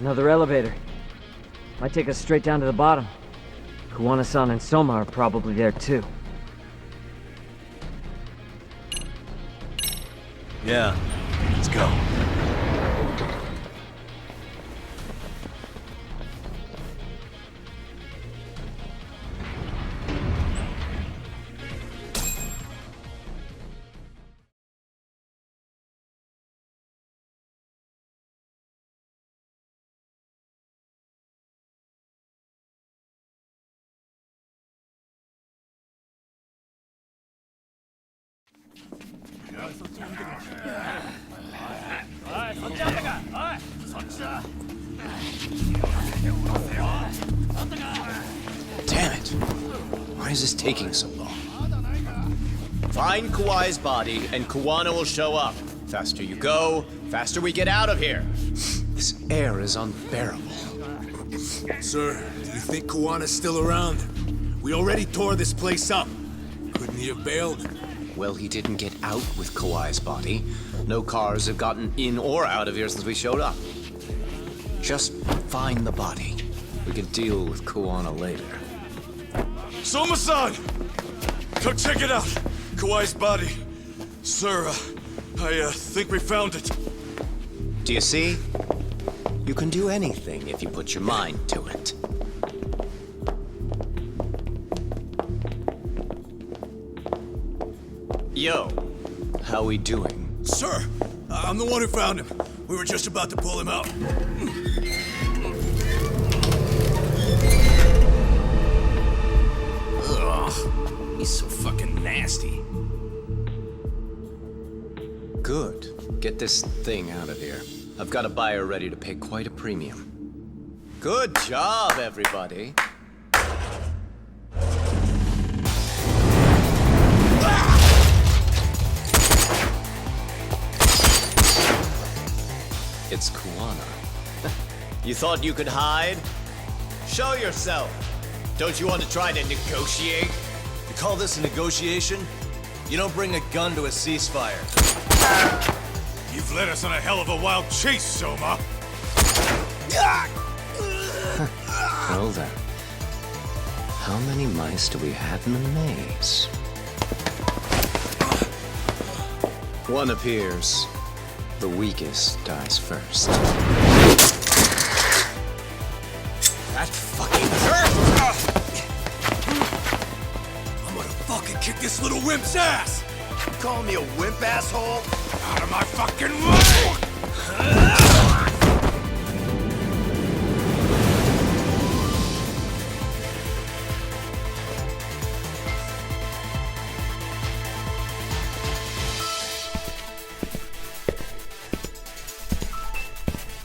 Another elevator. Might take us straight down to the bottom. Kuwana-san and Soma are probably there too. Yeah, let's go. Damn it! Why is this taking so long? Find Kawai's body, and Kuwana will show up. Faster you go, faster we get out of here. This air is unbearable. Sir, do you think Kuwana's still around? We already tore this place up. Couldn't he have bailed? Well, he didn't get out with Kawai's body. No cars have gotten in or out of here since we showed up. Just find the body. We can deal with Kuwana later. Soma-san! Come check it out! Kawai's body. Sir, I think we found it. Do you see? You can do anything if you put your mind to it. Yo, how we doing? Sir, I'm the one who found him. We were just about to pull him out. Ugh, he's so fucking nasty. Good. Get this thing out of here. I've got a buyer ready to pay quite a premium. Good job, everybody. It's Kuwana. You thought you could hide? Show yourself. Don't you want to try to negotiate? You call this a negotiation? You don't bring a gun to a ceasefire. You've led us on a hell of a wild chase, Soma. Well then. How many mice do we have in the maze? One appears. The weakest dies first. That fucking hurt! I'm gonna fucking kick this little wimp's ass! You calling me a wimp, asshole? Out of my fucking way!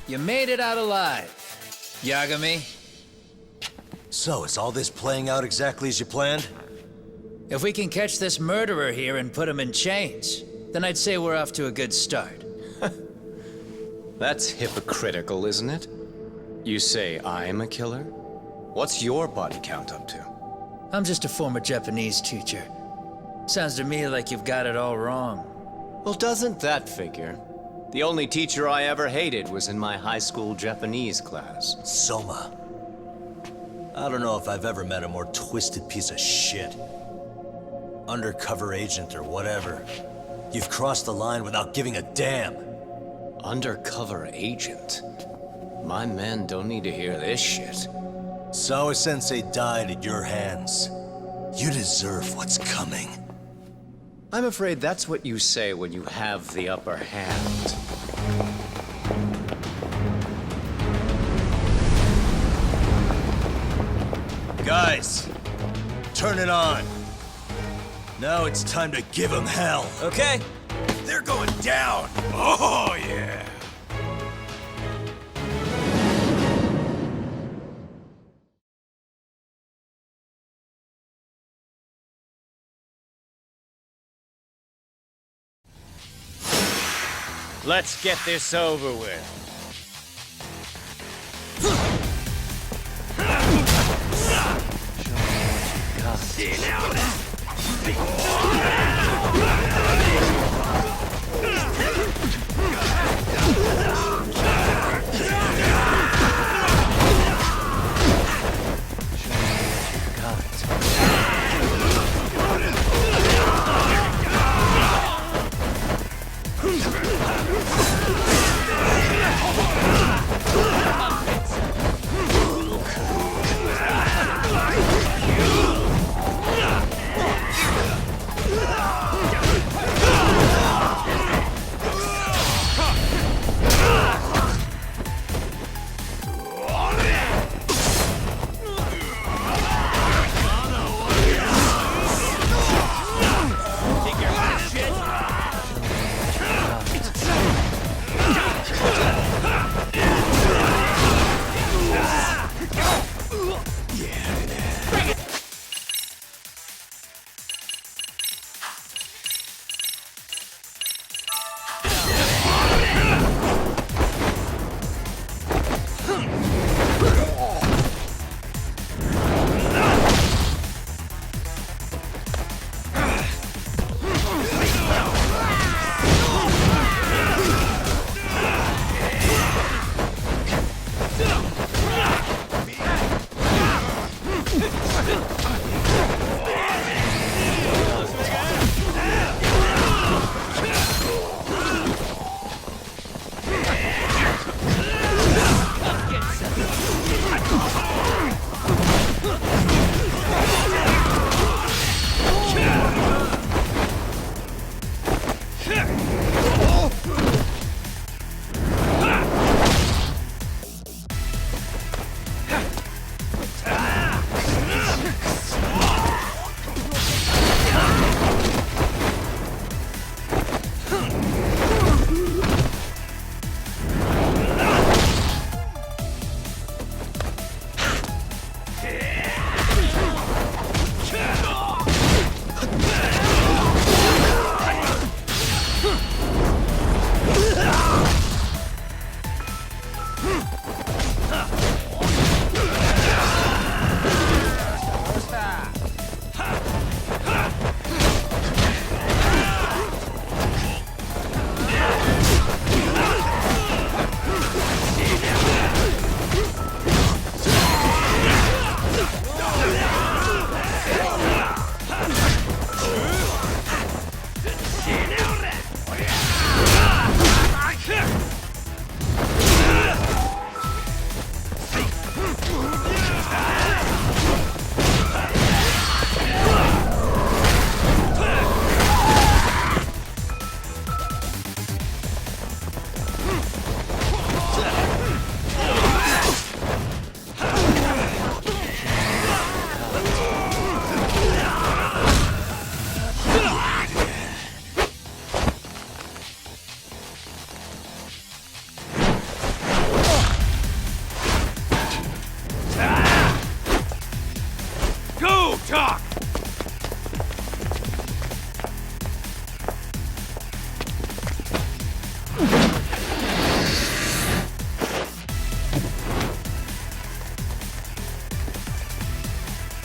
You made it out alive, Yagami. So, is all this playing out exactly as you planned? If we can catch this murderer here and put him in chains, then I'd say we're off to a good start. That's hypocritical, isn't it? You say I'm a killer? What's your body count up to? I'm just a former Japanese teacher. Sounds to me like you've got it all wrong. Well, doesn't that figure? The only teacher I ever hated was in my high school Japanese class. Soma. I don't know if I've ever met a more twisted piece of shit. Undercover agent or whatever. You've crossed the line without giving a damn. Undercover agent? My men don't need to hear this shit. Sawa-sensei died at your hands. You deserve what's coming. I'm afraid that's what you say when you have the upper hand. Guys, turn it on. Now it's time to give them hell. Okay. They're going down! Oh, yeah! Let's get this over with.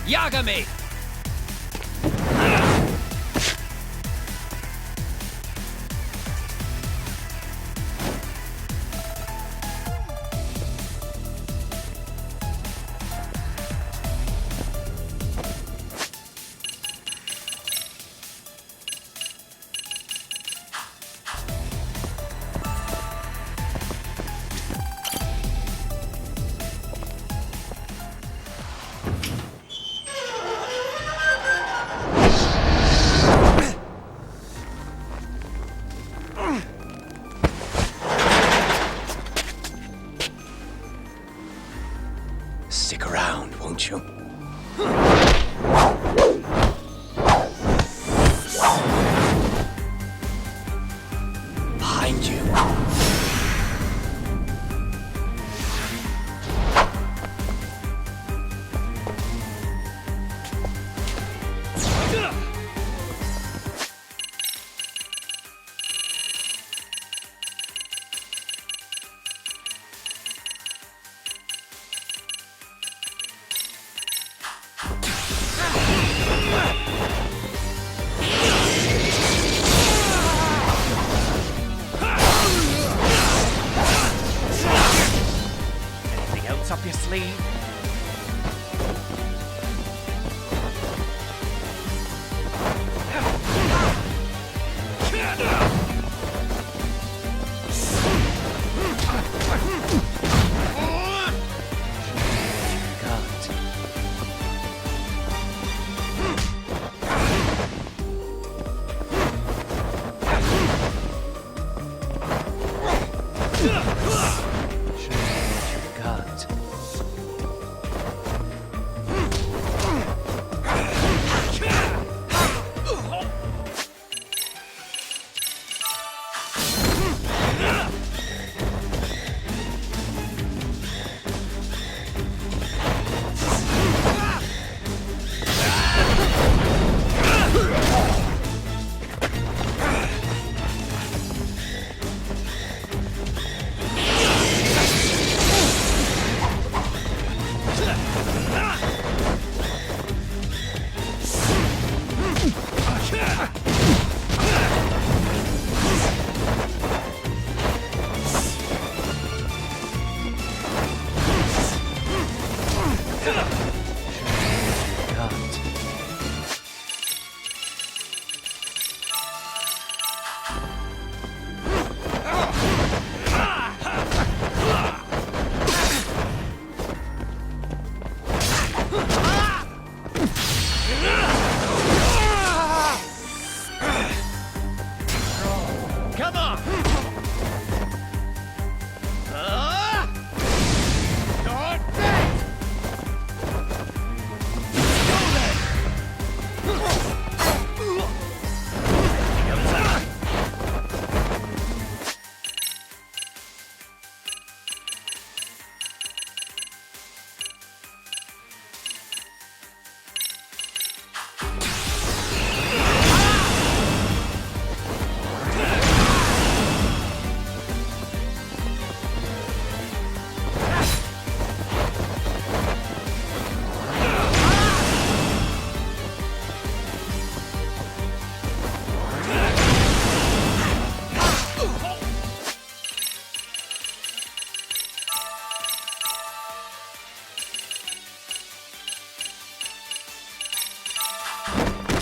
Yagami! Stick around, won't you? Behind you. Anything else up your sleeve? Come on! Not dead!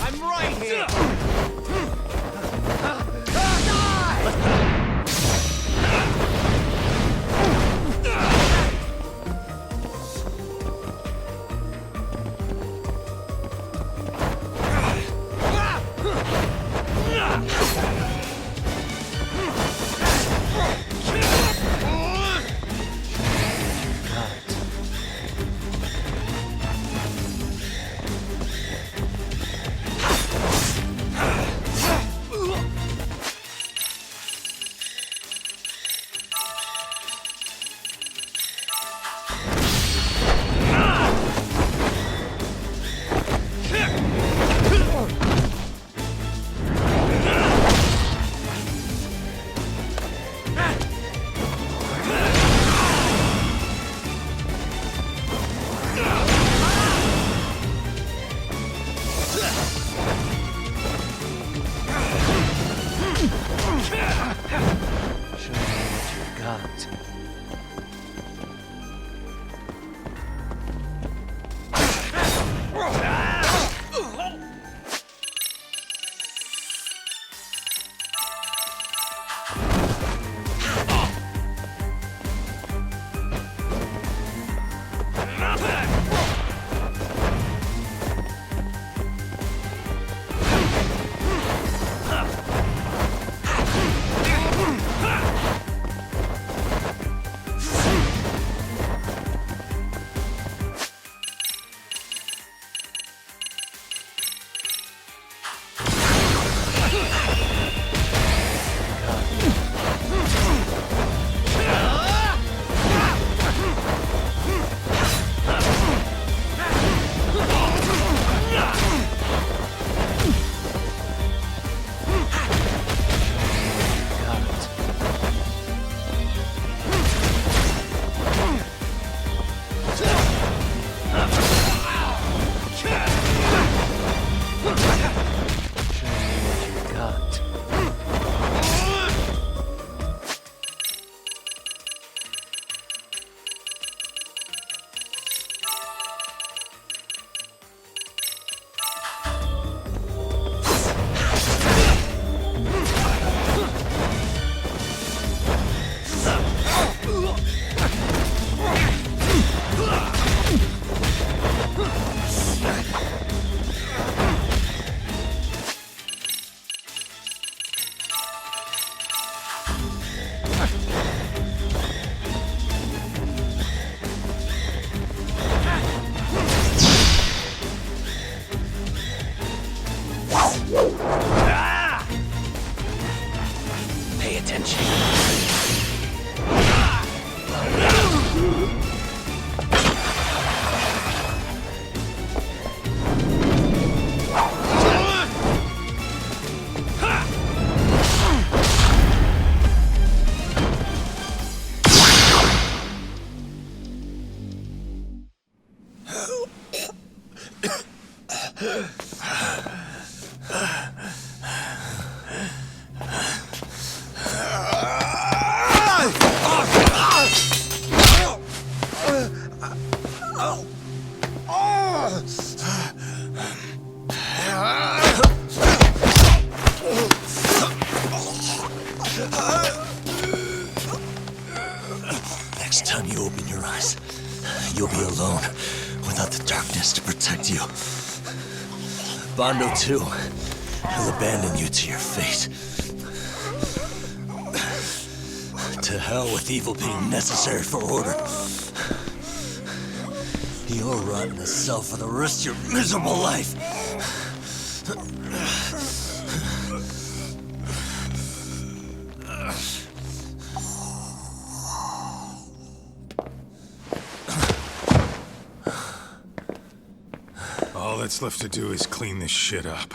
I'm right here! Next time you open your eyes, you'll be alone, without the darkness to protect you. Bondo too. He'll abandon you to your fate. To hell with evil being necessary for order. You'll rot in a cell for the rest of your miserable life. All that's left to do is clean this shit up.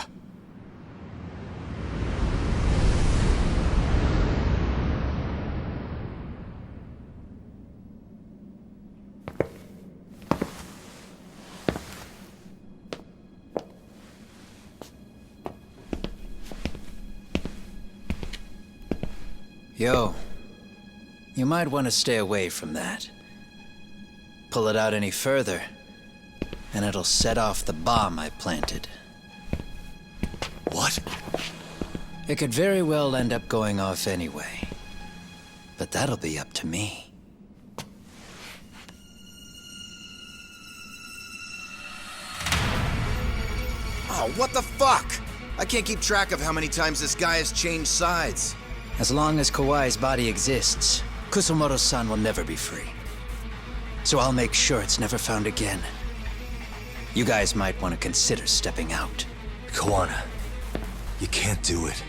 Yo, you might want to stay away from that. Pull it out any further, and it'll set off the bomb I planted. What? It could very well end up going off anyway. But that'll be up to me. Oh, what the fuck? I can't keep track of how many times this guy has changed sides. As long as Kawai's body exists, Kusumoto-san will never be free. So I'll make sure it's never found again. You guys might want to consider stepping out. Kuwana, you can't do it.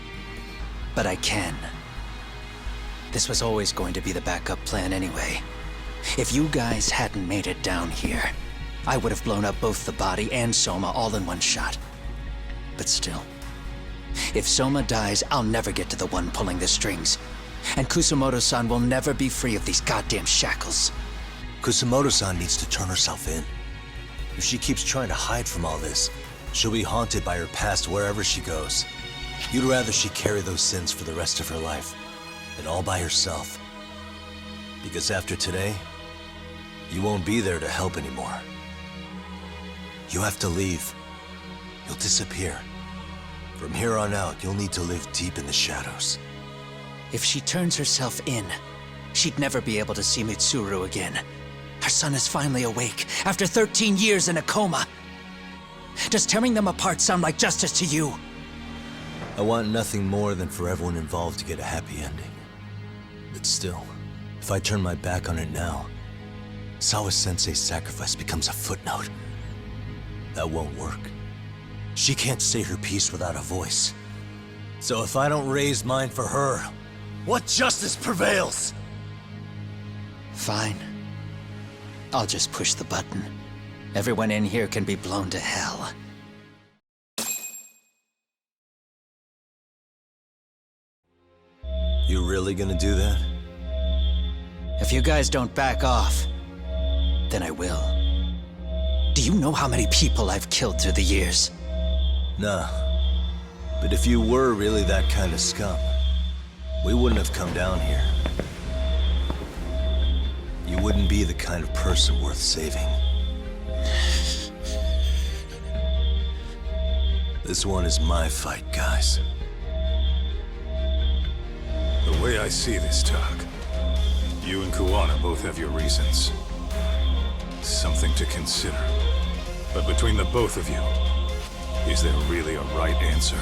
But I can. This was always going to be the backup plan anyway. If you guys hadn't made it down here, I would have blown up both the body and Soma all in one shot. But still, if Soma dies, I'll never get to the one pulling the strings. And Kusumoto-san will never be free of these goddamn shackles. Kusumoto-san needs to turn herself in. If she keeps trying to hide from all this, she'll be haunted by her past wherever she goes. You'd rather she carry those sins for the rest of her life, and all by herself. Because after today, you won't be there to help anymore. You have to leave. You'll disappear. From here on out, you'll need to live deep in the shadows. If she turns herself in, she'd never be able to see Mitsuru again. Her son is finally awake, after 13 years in a coma. Does tearing them apart sound like justice to you? I want nothing more than for everyone involved to get a happy ending. But still, if I turn my back on it now, Sawa-sensei's sacrifice becomes a footnote. That won't work. She can't say her piece without a voice. So if I don't raise mine for her, what justice prevails? Fine. I'll just push the button. Everyone in here can be blown to hell. You really gonna do that? If you guys don't back off, then I will. Do you know how many people I've killed through the years? Nah. But if you were really that kind of scum, we wouldn't have come down here. You wouldn't be the kind of person worth saving. This one is my fight, guys. The way I see this, Tak, you and Kuwana both have your reasons. Something to consider. But between the both of you, is there really a right answer?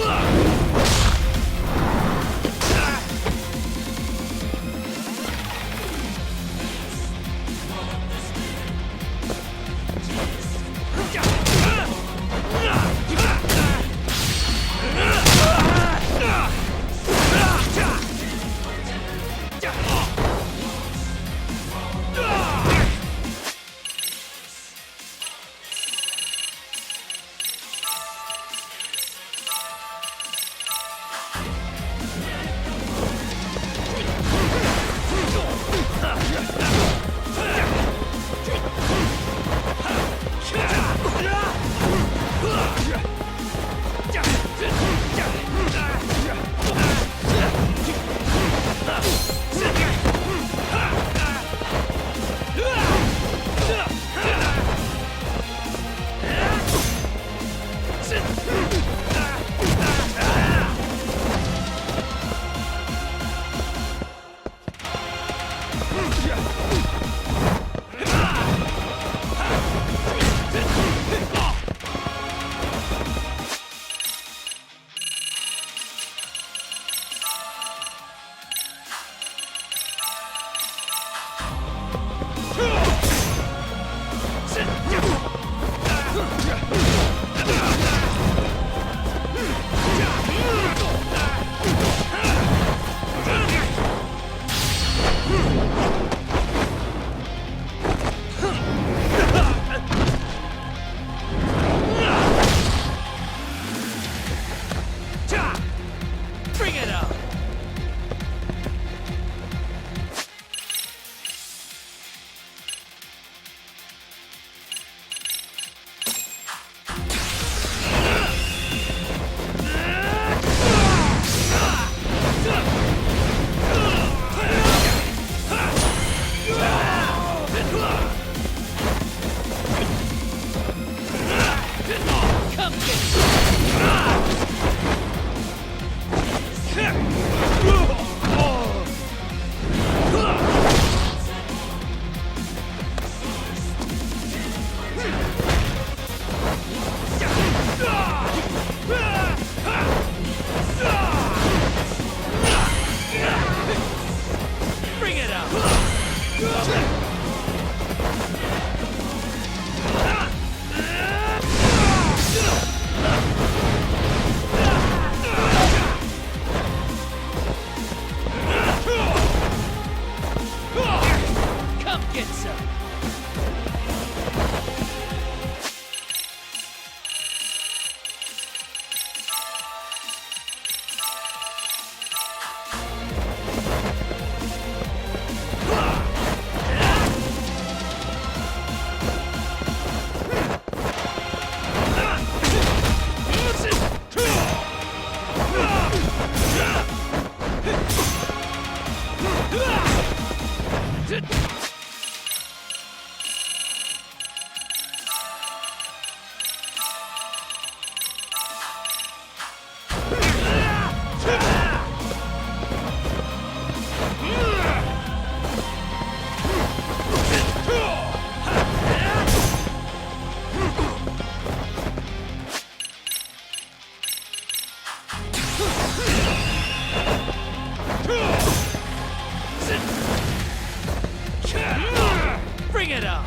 Bring it up! Bring it up! Come get some! Bring it up!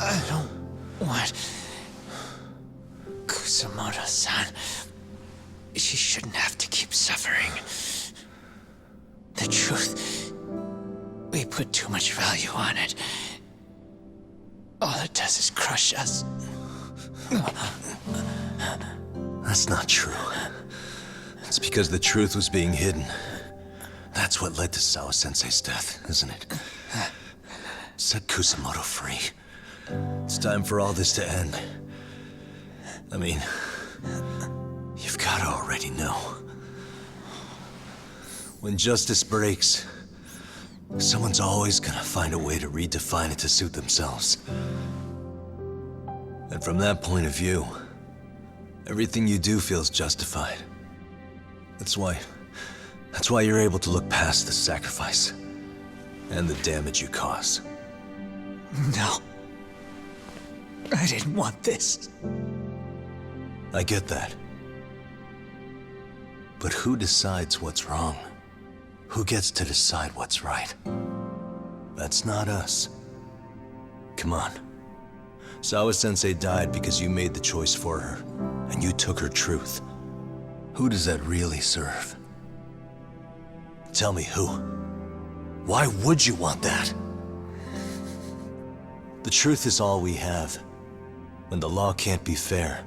I don't want Kusamoto-san. She shouldn't have to keep suffering. The truth, we put too much value on it. All it does is crush us. That's not true. It's because the truth was being hidden. That's what led to Sawa-sensei's death, isn't it? Set Kusamoto free. It's time for all this to end. I mean, you've got to already know. When justice breaks, someone's always gonna find a way to redefine it to suit themselves. And from that point of view, everything you do feels justified. That's why you're able to look past the sacrifice and the damage you cause. No. I didn't want this. I get that. But who decides what's wrong? Who gets to decide what's right? That's not us. Come on. Sawa-sensei died because you made the choice for her, and you took her truth. Who does that really serve? Tell me who. Why would you want that? The truth is all we have. When the law can't be fair,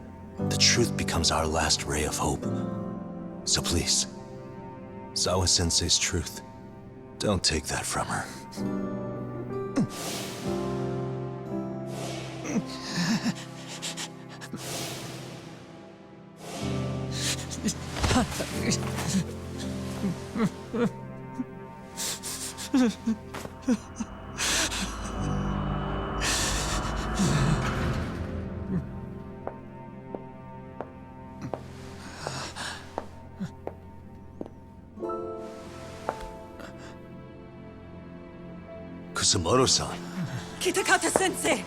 the truth becomes our last ray of hope. So please, Sawa-sensei's truth, don't take that from her. Kusamoto-san. Kitakata-sensei!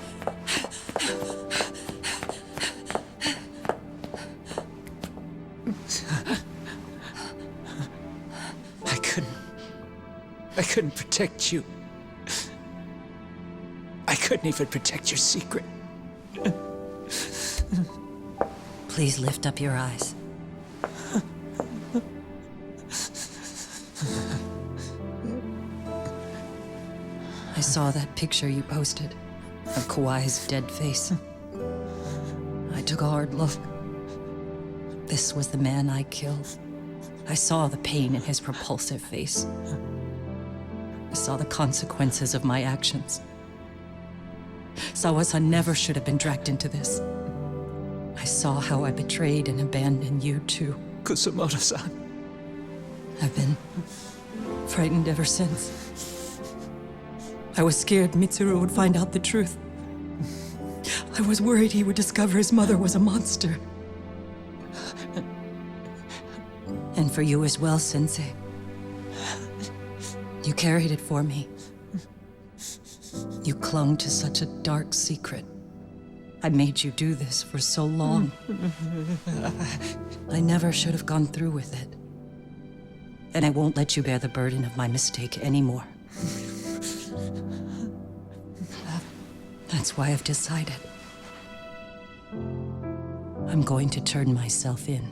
I couldn't protect you. I couldn't even protect your secret. Please lift up your eyes. I saw that picture you posted of Kawai's dead face. I took a hard look. This was the man I killed. I saw the pain in his repulsive face. I saw the consequences of my actions. Sawa-san never should have been dragged into this. I saw how I betrayed and abandoned you too. Kusamoto-san. I've been frightened ever since. I was scared Mitsuru would find out the truth. I was worried he would discover his mother was a monster. And for you as well, Sensei. You carried it for me. You clung to such a dark secret. I made you do this for so long. I never should have gone through with it. And I won't let you bear the burden of my mistake anymore. That's why I've decided. I'm going to turn myself in.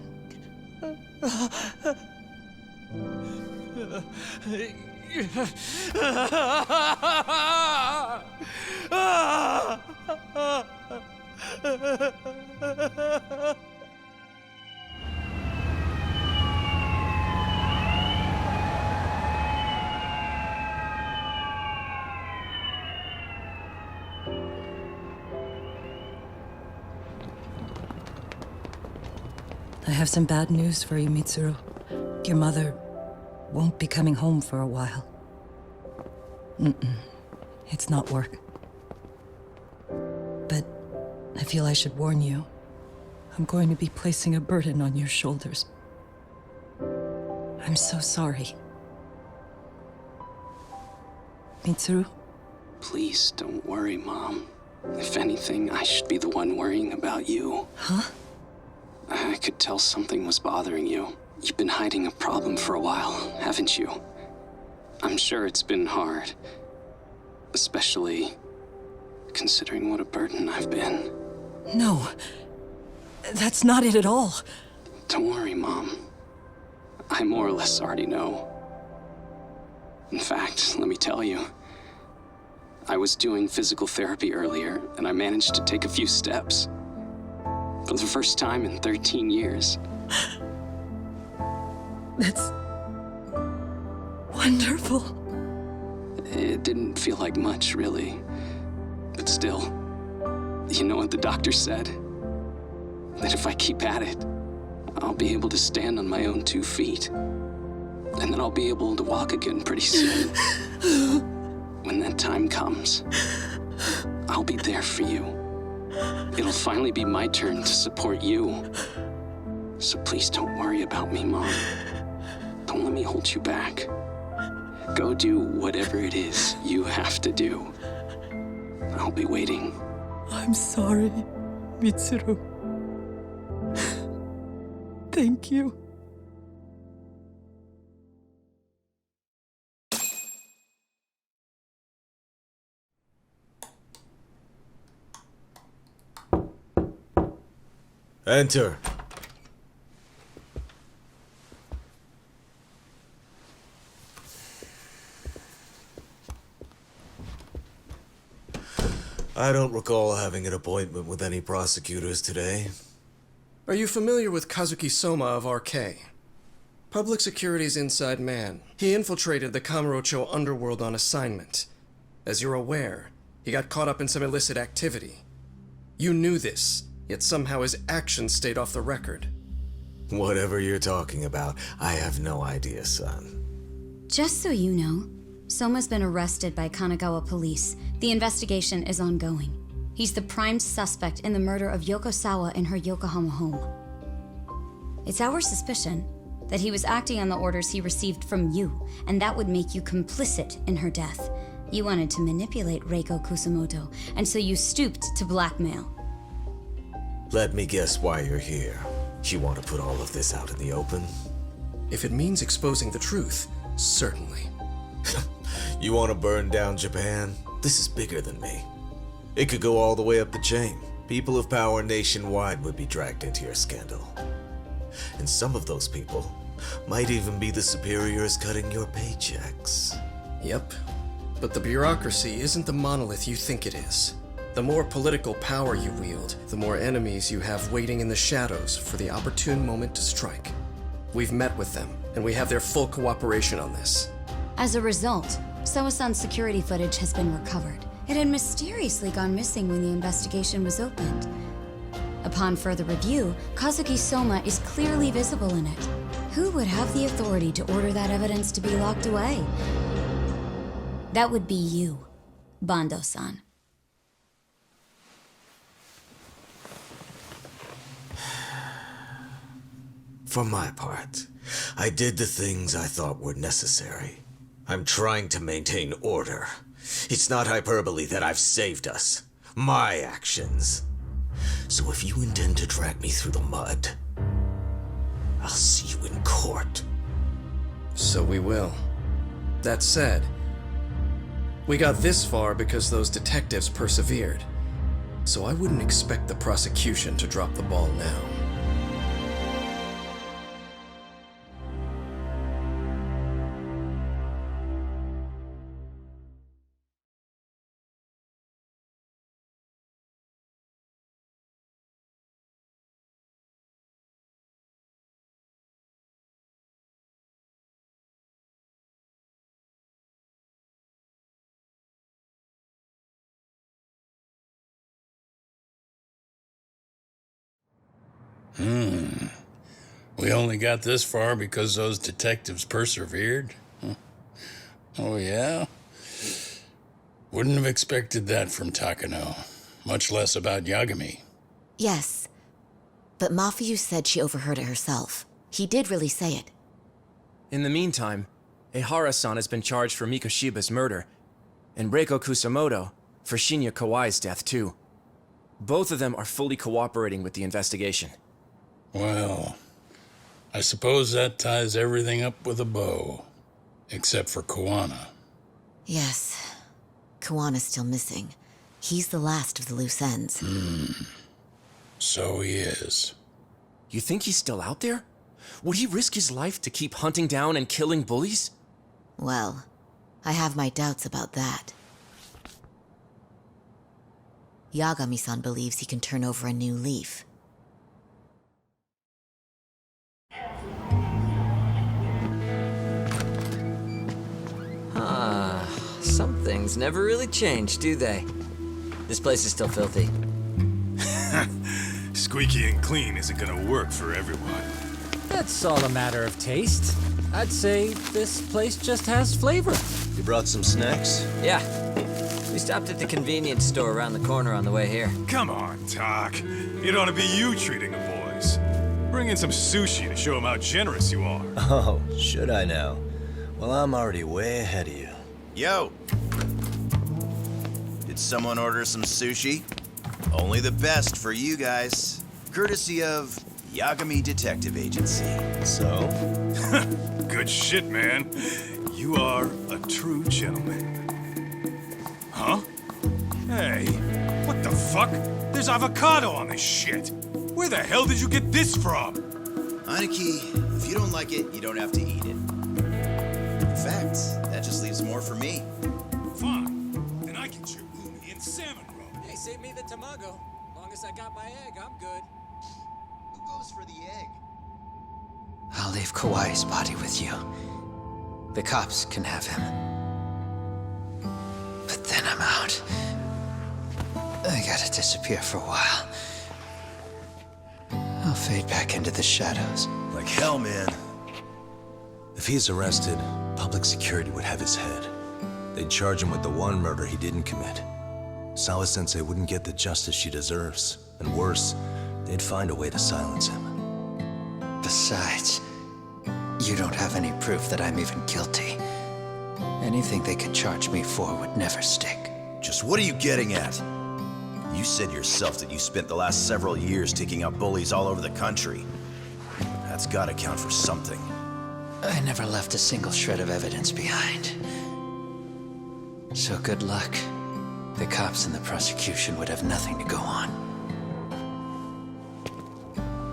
I have some bad news for you, Mitsuru. Your mother won't be coming home for a while. It's not work. But I feel I should warn you. I'm going to be placing a burden on your shoulders. I'm so sorry. Mitsuru? Please don't worry, Mom. If anything, I should be the one worrying about you. Huh? I could tell something was bothering you. You've been hiding a problem for a while, haven't you? I'm sure it's been hard. Especially considering what a burden I've been. No. That's not it at all. Don't worry, Mom. I more or less already know. In fact, let me tell you. I was doing physical therapy earlier, and I managed to take a few steps. For the first time in 13 years. That's wonderful. It didn't feel like much, really. But still, you know what the doctor said? That if I keep at it, I'll be able to stand on my own 2 feet. And then I'll be able to walk again pretty soon. When that time comes, I'll be there for you. It'll finally be my turn to support you. So please don't worry about me, Mom. Don't let me hold you back. Go do whatever it is you have to do. I'll be waiting. I'm sorry, Mitsuru. Thank you. Enter. I don't recall having an appointment with any prosecutors today. Are you familiar with Kazuki Soma of RK? Public Security's inside man. He infiltrated the Kamurocho underworld on assignment. As you're aware, he got caught up in some illicit activity. You knew this, yet somehow his actions stayed off the record. Whatever you're talking about, I have no idea, son. Just so you know, Soma's been arrested by Kanagawa police. The investigation is ongoing. He's the prime suspect in the murder of Yoko Sawa in her Yokohama home. It's our suspicion that he was acting on the orders he received from you, and that would make you complicit in her death. You wanted to manipulate Reiko Kusamoto, and so you stooped to blackmail. Let me guess why you're here. You want to put all of this out in the open? If it means exposing the truth, certainly. You want to burn down Japan? This is bigger than me. It could go all the way up the chain. People of power nationwide would be dragged into your scandal. And some of those people might even be the superiors cutting your paychecks. Yep. But the bureaucracy isn't the monolith you think it is. The more political power you wield, the more enemies you have waiting in the shadows for the opportune moment to strike. We've met with them, and we have their full cooperation on this. As a result, Soa-san's security footage has been recovered. It had mysteriously gone missing when the investigation was opened. Upon further review, Kazuki Soma is clearly visible in it. Who would have the authority to order that evidence to be locked away? That would be you, Bando-san. For my part, I did the things I thought were necessary. I'm trying to maintain order. It's not hyperbole that I've saved us. My actions. So if you intend to drag me through the mud, I'll see you in court. So we will. That said, we got this far because those detectives persevered. So I wouldn't expect the prosecution to drop the ball now. We only got this far because those detectives persevered? Huh. Oh, yeah? Wouldn't have expected that from Takano, much less about Yagami. Yes, but Mafuyu said she overheard it herself. He did really say it. In the meantime, Ehara-san has been charged for Mikoshiba's murder, and Reiko Kusamoto for Shinya Kawai's death, too. Both of them are fully cooperating with the investigation. Well, I suppose that ties everything up with a bow. Except for Kuwana. Yes. Kuwana's still missing. He's the last of the loose ends. So he is. You think he's still out there? Would he risk his life to keep hunting down and killing bullies? Well, I have my doubts about that. Yagami-san believes he can turn over a new leaf. Some things never really change, do they? This place is still filthy. Squeaky and clean isn't gonna work for everyone. That's all a matter of taste. I'd say this place just has flavor. You brought some snacks? Yeah. We stopped at the convenience store around the corner on the way here. Come on, Doc. It ought to be you treating the boys. Bring in some sushi to show them how generous you are. Oh, should I now? Well, I'm already way ahead of you. Yo! Did someone order some sushi? Only the best for you guys. Courtesy of Yagami Detective Agency. So? Good shit, man. You are a true gentleman. Huh? Hey, what the fuck? There's avocado on this shit. Where the hell did you get this from? Aniki, if you don't like it, you don't have to eat it. In fact, that just leaves more for me. Fine. Then I get your uni and salmon roll. Hey, save me the tamago. Long as I got my egg, I'm good. Who goes for the egg? I'll leave Kawai's body with you. The cops can have him. But then I'm out. I gotta disappear for a while. I'll fade back into the shadows. Like hell, man. If he's arrested, public security would have his head. They'd charge him with the one murder he didn't commit. Sawa-sensei wouldn't get the justice she deserves. And worse, they'd find a way to silence him. Besides, you don't have any proof that I'm even guilty. Anything they could charge me for would never stick. Just what are you getting at? You said yourself that you spent the last several years taking out bullies all over the country. That's gotta count for something. I never left a single shred of evidence behind. So good luck. The cops and the prosecution would have nothing to go on.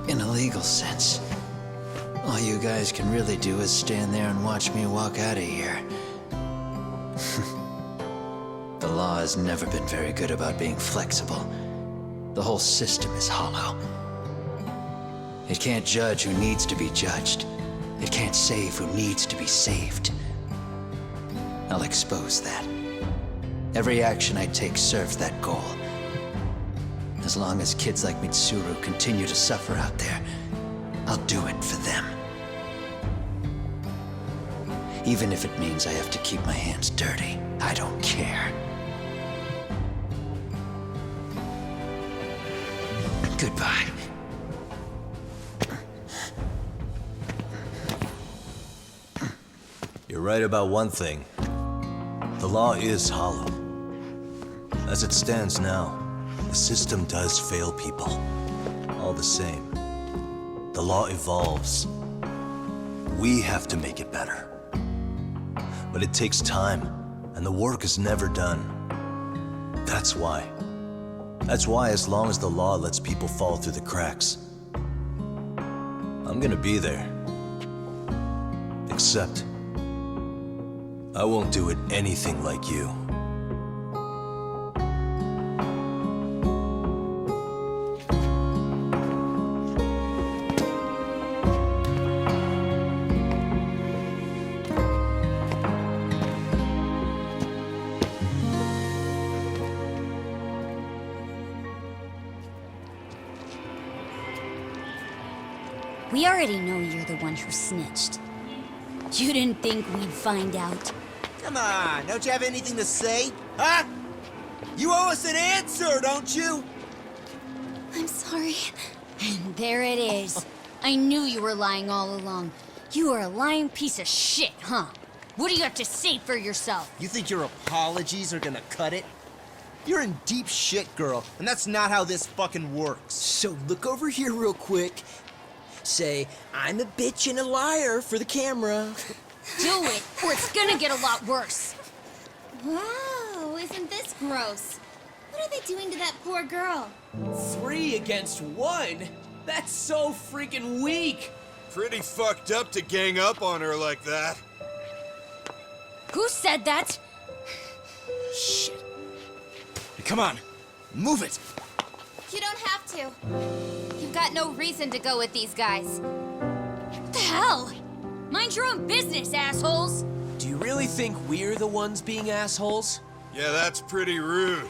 In a legal sense, all you guys can really do is stand there and watch me walk out of here. The law has never been very good about being flexible. The whole system is hollow. It can't judge who needs to be judged. It can't save who needs to be saved. I'll expose that. Every action I take serves that goal. As long as kids like Mitsuru continue to suffer out there, I'll do it for them. Even if it means I have to keep my hands dirty, I don't care. Goodbye. You're right about one thing. The law is hollow. As it stands now, the system does fail people. All the same, the law evolves. We have to make it better. But it takes time, and the work is never done. That's why, as long as the law lets people fall through the cracks, I'm gonna be there. Except, I won't do it anything like you. We already know you're the one who snitched. You didn't think we'd find out? Come on, don't you have anything to say? Huh? You owe us an answer, don't you? I'm sorry. And there it is. I knew you were lying all along. You are a lying piece of shit, huh? What do you have to say for yourself? You think your apologies are gonna cut it? You're in deep shit, girl, and that's not how this fucking works. So look over here real quick say, I'm a bitch and a liar for the camera. Do it, or it's gonna get a lot worse. Wow, isn't this gross? What are they doing to that poor girl? 3 against 1? That's so freaking weak. Pretty fucked up to gang up on her like that. Who said that? Shit. Come on, move it. You don't have to. You've got no reason to go with these guys. What the hell? Mind your own business, assholes! Do you really think we're the ones being assholes? Yeah, that's pretty rude.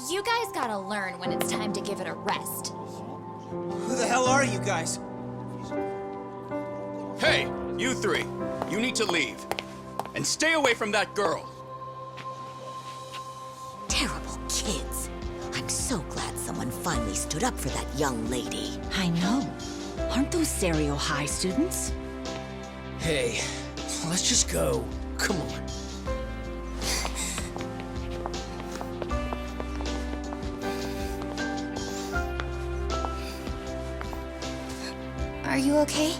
You guys gotta learn when it's time to give it a rest. Who the hell are you guys? Hey, you 3. You need to leave. And stay away from that girl. Terrible kids. I'm so glad someone finally stood up for that young lady. I know. Aren't those Serio High students? Hey, let's just go. Come on. Are you okay?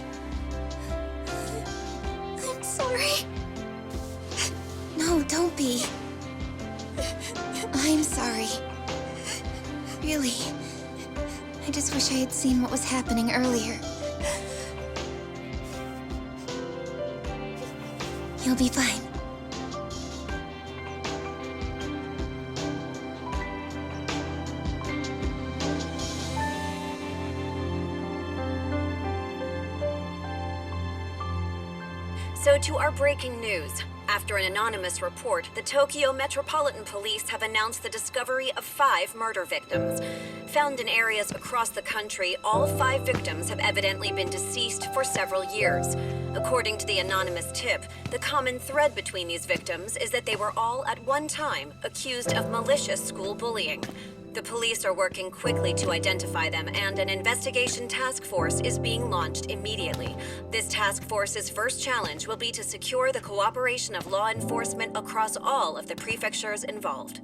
I'm sorry. No, don't be. I'm sorry. Really. I just wish I had seen what was happening earlier. You'll be fine. So to our breaking news. After an anonymous report, the Tokyo Metropolitan Police have announced the discovery of 5 murder victims. Found in areas across the country, all 5 victims have evidently been deceased for several years. According to the anonymous tip, the common thread between these victims is that they were all at one time accused of malicious school bullying. The police are working quickly to identify them, and an investigation task force is being launched immediately. This task force's first challenge will be to secure the cooperation of law enforcement across all of the prefectures involved.